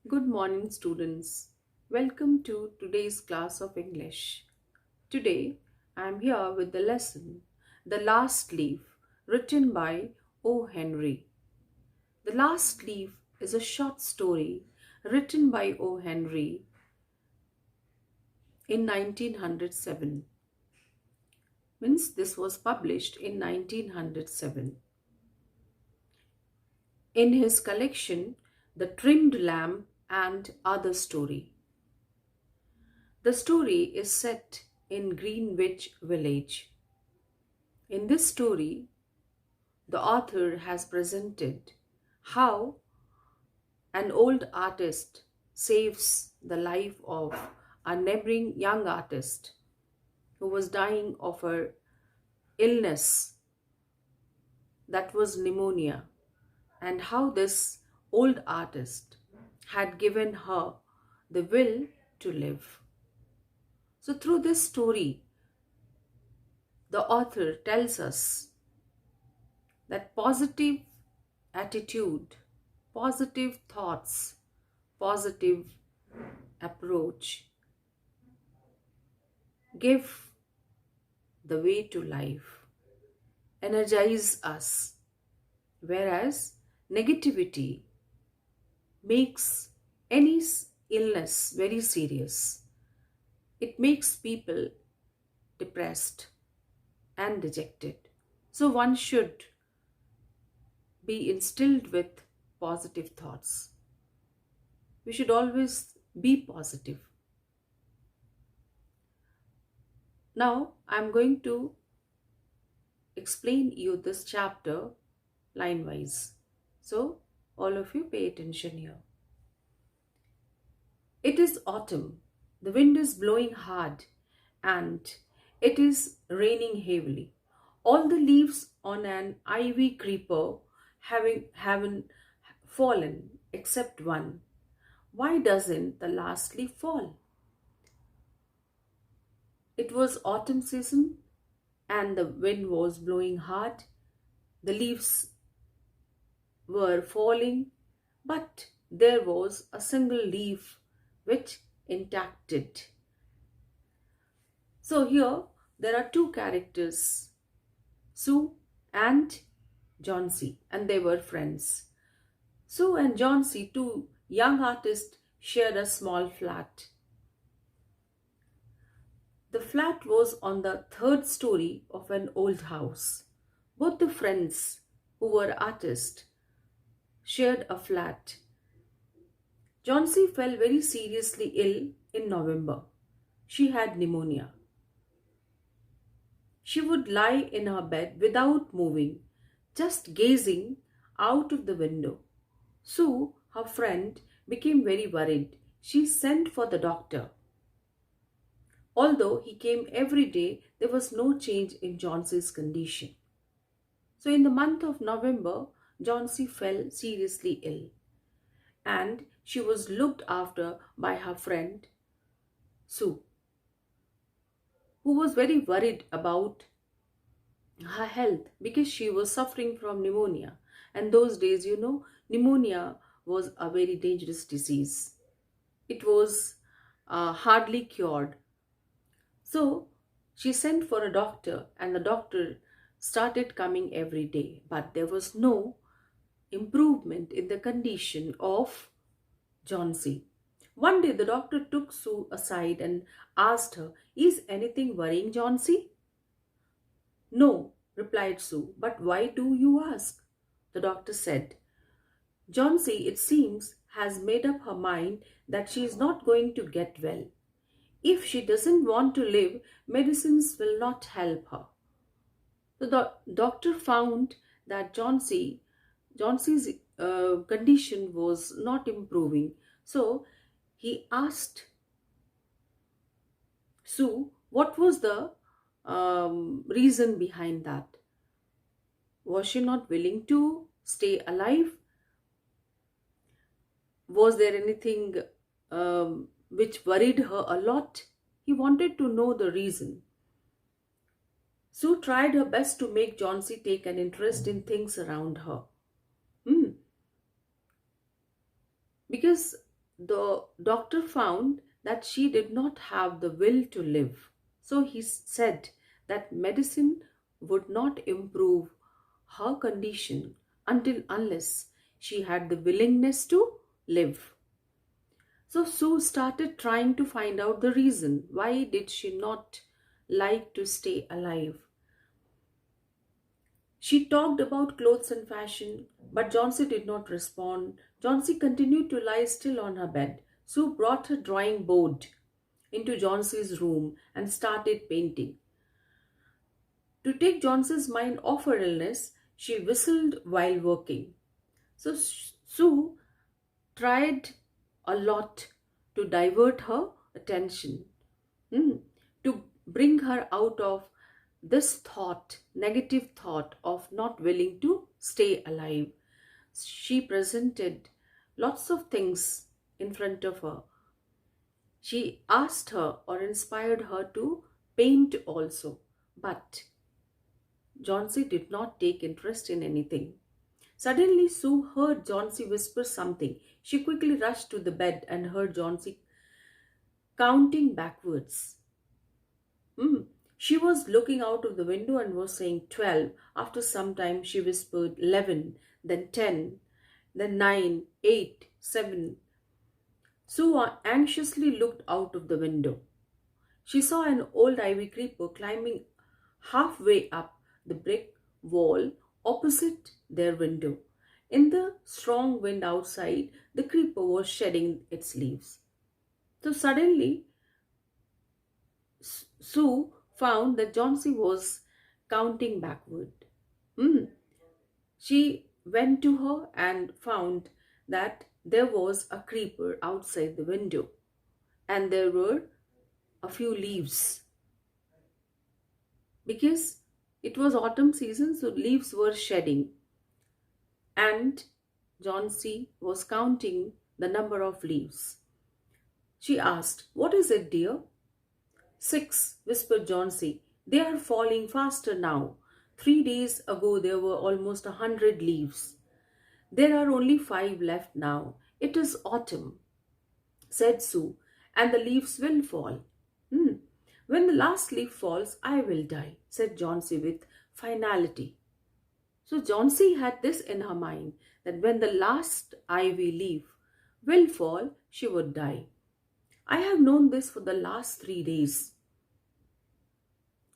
Good morning, students. Welcome to today's class of English. Today, I am here with the lesson The Last Leaf, written by O. Henry. The Last Leaf is a short story written by O. Henry in 1907. Means this was published in 1907. In his collection, The Trimmed Lamb and Other Story. The story is set in Greenwich Village. In this story, the author has presented how an old artist saves the life of a neighboring young artist who was dying of a illness that was pneumonia, and how this old artist had given her the will to live. So through this story, the author tells us that positive attitude, positive thoughts, positive approach give the way to life, energize us, whereas negativity makes any illness very serious. It makes people depressed and dejected. So one should be instilled with positive thoughts. We should always be positive. Now I'm going to explain you this chapter line wise. So all of you pay attention here. It is autumn. The wind is blowing hard and it is raining heavily. All the leaves on an ivy creeper haven't fallen except one. Why doesn't the last leaf fall? It was autumn season and the wind was blowing hard. The leaves were falling, but there was a single leaf which intacted. So here there are two characters, Sue and Johnsy, and they were friends. Sue and Johnsy, two young artists, shared a small flat. The flat was on the third story of an old house. Both the friends, who were artists, shared a flat. Johnsy fell very seriously ill in November. She had pneumonia. She would lie in her bed without moving, just gazing out of the window. Sue, her friend, became very worried. She sent for the doctor. Although he came every day, there was no change in Johnsy's condition. So in the month of November, Johnsy fell seriously ill, and she was looked after by her friend Sue, who was very worried about her health because she was suffering from pneumonia. And those days, pneumonia was a very dangerous disease. It was hardly cured. So she sent for a doctor, and the doctor started coming every day, but there was no improvement in the condition of Johnsy. One day the doctor took Sue aside and asked her, "Is anything worrying Johnsy?" "No," replied Sue. "But why do you ask?" The doctor said, "Johnsy, it seems, has made up her mind that she is not going to get well. If she doesn't want to live, medicines will not help her." The doctor found that Johnson's condition was not improving. So he asked Sue what was the reason behind that. Was she not willing to stay alive? Was there anything which worried her a lot? He wanted to know the reason. Sue tried her best to make Johnsy take an interest in things around her. Because the doctor found that she did not have the will to live. So he said that medicine would not improve her condition until unless she had the willingness to live. So Sue started trying to find out the reason. Why did she not like to stay alive? She talked about clothes and fashion, but Johnsy did not respond. Johnsy continued to lie still on her bed. Sue brought her drawing board into Johnsy's room and started painting. To take Johnsy's mind off her illness, she whistled while working. So Sue tried a lot to divert her attention, to bring her out of this thought, negative thought of not willing to stay alive. She presented lots of things in front of her. She asked her or inspired her to paint also, but Johnsy did not take interest in anything. Suddenly, Sue heard Johnsy whisper something. She quickly rushed to the bed and heard Johnsy counting backwards. Hmm. She was looking out of the window and was saying 12. After some time, she whispered 11, then 10, then 9, 8, 7. Sue anxiously looked out of the window. She saw an old ivy creeper climbing halfway up the brick wall opposite their window. In the strong wind outside, the creeper was shedding its leaves. So suddenly, Sue found that Johnsy was counting backward. Hmm. She went to her and found that there was a creeper outside the window and there were a few leaves because it was autumn season, so leaves were shedding. And Johnsy was counting the number of leaves. She asked, "What is it, dear?" "6," whispered Johnsy. "They are falling faster now. 3 days ago there were almost 100 leaves. There are only 5 left now. It is autumn," said Sue, "and the leaves will fall." "Hmm. When the last leaf falls, I will die," said Johnsy with finality. So Johnsy had this in her mind that when the last ivy leaf will fall, she would die. "I have known this for the last 3 days."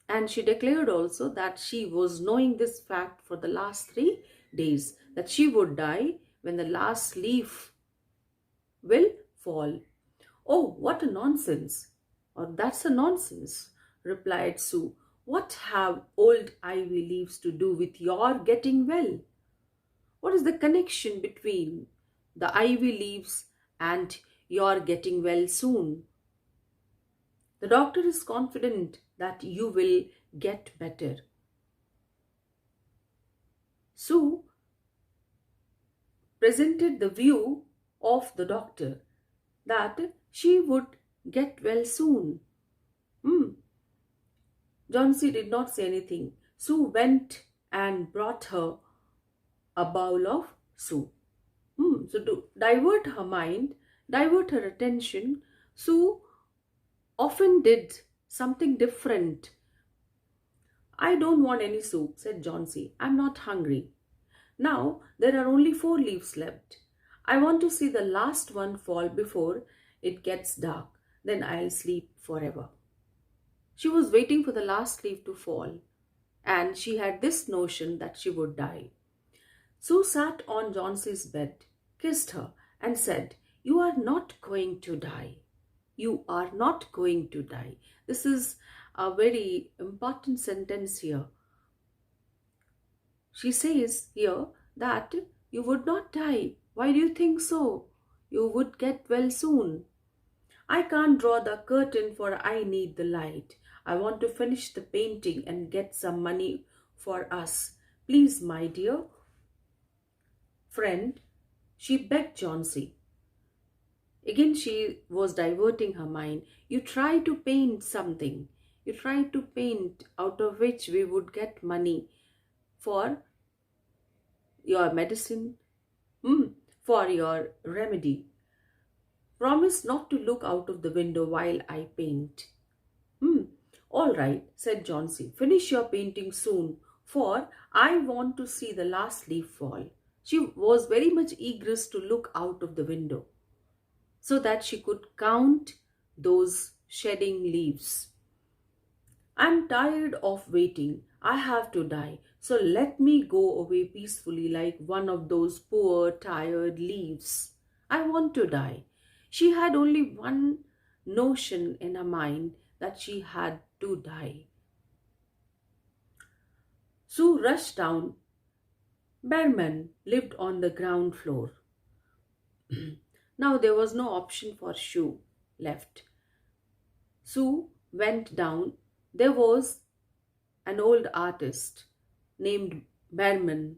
And she declared also that she was knowing this fact for the last 3 days, that she would die when the last leaf will fall. "Oh, what a nonsense!" "Or that's a nonsense," replied Sue. "What have old ivy leaves to do with your getting well? What is the connection between the ivy leaves and your getting well soon? The doctor is confident that you will get better." Sue presented the view of the doctor that she would get well soon. Hmm. Johnsy did not say anything. Sue went and brought her a bowl of soup. So to divert her mind, divert her attention, Sue often did something different. "I don't want any soup," said Johnsy. "I'm not hungry. Now there are only 4 leaves left. I want to see the last one fall before it gets dark. Then I'll sleep forever." She was waiting for the last leaf to fall, and she had this notion that she would die. Sue sat on Johnsy's bed, kissed her, and said, "You are not going to die. You are not going to die." This is a very important sentence here. She says here that you would not die. Why do you think so? You would get well soon. "I can't draw the curtain for I need the light. I want to finish the painting and get some money for us. Please, my dear friend," she begged Johnsy. Again, she was diverting her mind. "You try to paint something. You try to paint out of which we would get money for your medicine, for your remedy. Promise not to look out of the window while I paint. Hmm. All right, said Johnsy. Finish your painting soon, for I want to see the last leaf fall. She was very much eager to look out of the window so that she could count those shedding leaves. I'm tired of waiting. I have to die. So let me go away peacefully like one of those poor, tired leaves. I want to die. She had only one notion in her mind, that she had to die. Sue rushed down. Bearman lived on the ground floor. Now there was no option for Sue left. Sue went down. There was an old artist named Behrman.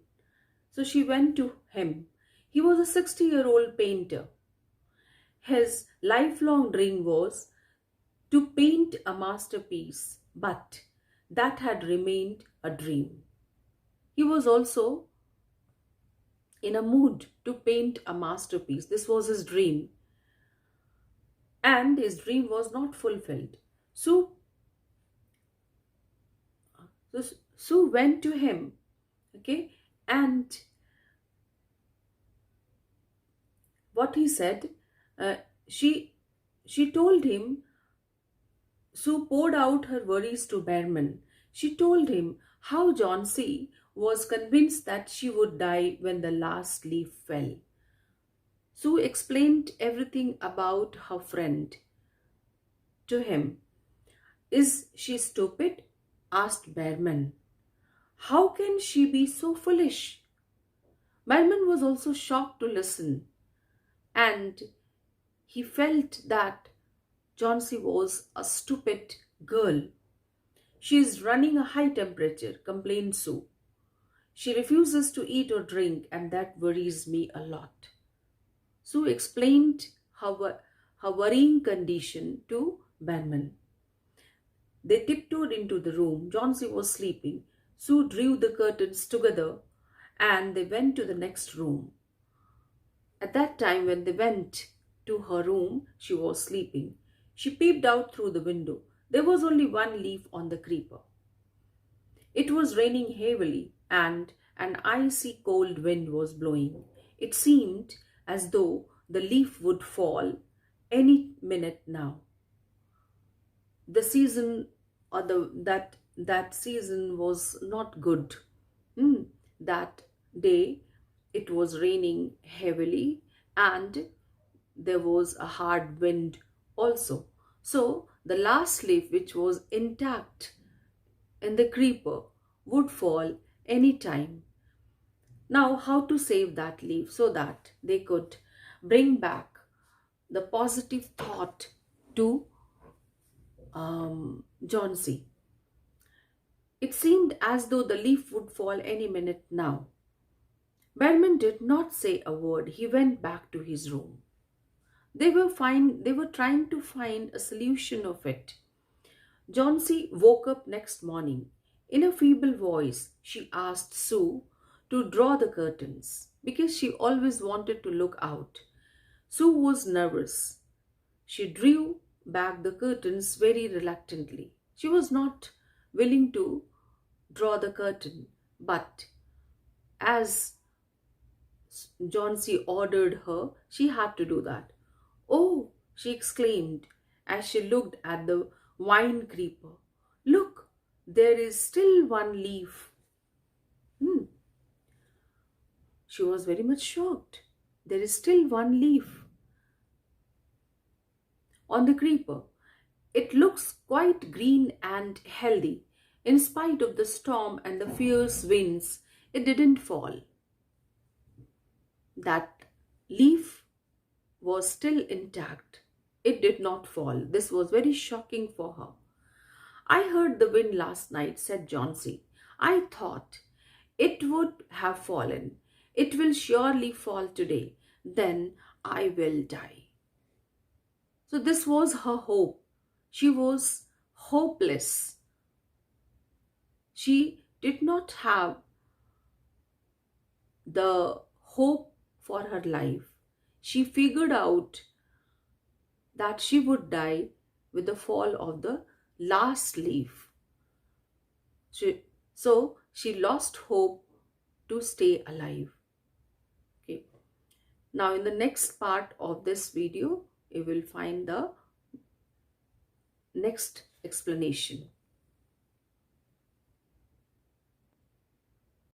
So she went to him. He was a 60-year-old painter. His lifelong dream was to paint a masterpiece, but that had remained a dream. He was also in a mood to paint a masterpiece. This was his dream, and his dream was not fulfilled. So, Sue went to him, okay, and what he said, uh, she she told him. Sue poured out her worries to Behrman. She told him how Johnsy was convinced that she would die when the last leaf fell. Sue explained everything about her friend to him. Is she stupid? Asked Behrman. How can she be so foolish? Behrman was also shocked to listen, and he felt that Johnsy was a stupid girl. She is running a high temperature, complained Sue. She refuses to eat or drink, and that worries me a lot. Sue explained her worrying condition to Behrman. They tiptoed into the room. Johnsy was sleeping. Sue drew the curtains together and they went to the next room. At that time, when they went to her room, she was sleeping. She peeped out through the window. There was only one leaf on the creeper. It was raining heavily and an icy cold wind was blowing. It seemed as though the leaf would fall any minute now. The season or that season was not good. That day it was raining heavily and there was a hard wind also. So the last leaf, which was intact in the creeper, would fall any time. Now, how to save that leaf so that they could bring back the positive thought to Johnsy? It seemed as though the leaf would fall any minute now. Behrman did not say a word. He went back to his room. They were trying to find a solution of it. Johnsy woke up next morning. In a feeble voice, she asked Sue to draw the curtains because she always wanted to look out. Sue was nervous. She drew back the curtains very reluctantly. She was not willing to draw the curtain, but as Johnsy ordered her, she had to do that. Oh, she exclaimed as she looked at the vine creeper. Look, there is still one leaf. She was very much shocked. There is still one leaf on the creeper. It looks quite green and healthy. In spite of the storm and the fierce winds, it didn't fall. That leaf was still intact. It did not fall. This was very shocking for her. I heard the wind last night, said Johnsy. I thought it would have fallen. It will surely fall today. Then I will die. So this was her hope. She was hopeless. She did not have the hope for her life. She figured out that she would die with the fall of the last leaf. So she lost hope to stay alive. Okay. Now in the next part of this video, you will find the next explanation.